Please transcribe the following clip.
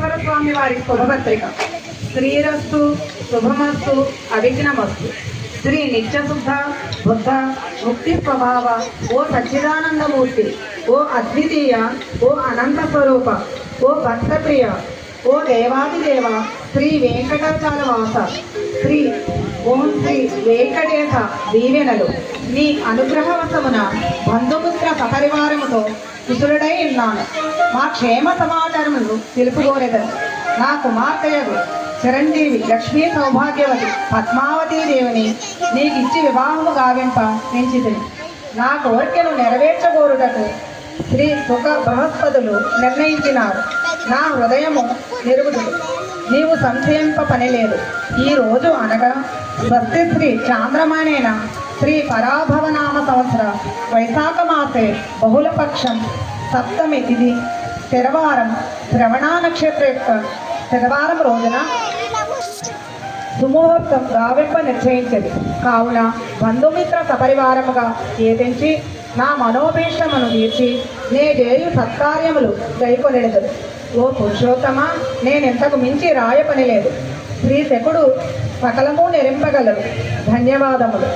వెంకటేశ్వర స్వామి వారి శుభపత్రిక. శ్రీరస్తు శుభమస్తు అవిఘ్నమస్తు. శ్రీ నిత్యశుద్ధ బుద్ధ ముక్తి స్వభావ ఓ సచ్చిదానందమూర్తి, ఓ అద్వితీయ, ఓ అనంత స్వరూప, ఓ భక్తప్రియ, ఓ దేవాదిదేవ, శ్రీ వెంకటాచల వాస, శ్రీ ఓం శ్రీ వెంకటేశ దీవెనలు. నీ అనుగ్రహవశమున బంధుమిత్ర సపరివారముతో కుశలుడై ఉన్నాను. మా క్షేమ సమాచారములు తెలుపుకోలేదను. నా కుమార్తెయగు చిరంజీవి లక్ష్మీ సౌభాగ్యవతి పద్మావతీ దేవిని నీకిచ్చి వివాహము గావింప పెంచితిని. నా కోరికను నెరవేర్చగోరుటకు శ్రీ సుఖ బృహస్పతులు నిర్ణయించినారు. నా హృదయము నిరుగుడు, నీవు సంశయింప పని లేదు. ఈరోజు అనగా స్వస్తి శ్రీ చాంద్రమానేన శ్రీ పరాభవనామ సంవత్సర వైశాఖ మాసే బహుళపక్షం సప్తమి తిథి శనివారం శ్రవణ నక్షత్ర యొక్క శనివారం రోజున సుముహూర్తం గావింప నిశ్చయించది. కావున బంధుమిత్ర సపరివారముగా ఏతించి నా మనోభీష్టమును తీర్చి నే చేయు సత్కార్యములు గైకొనెడదు. ఓ పురుషోత్తమ, నేనెంతకు మించి రాయ పని లేదు. శ్రీ శకుడు సకలము నెరింపగలరు. ధన్యవాదములు.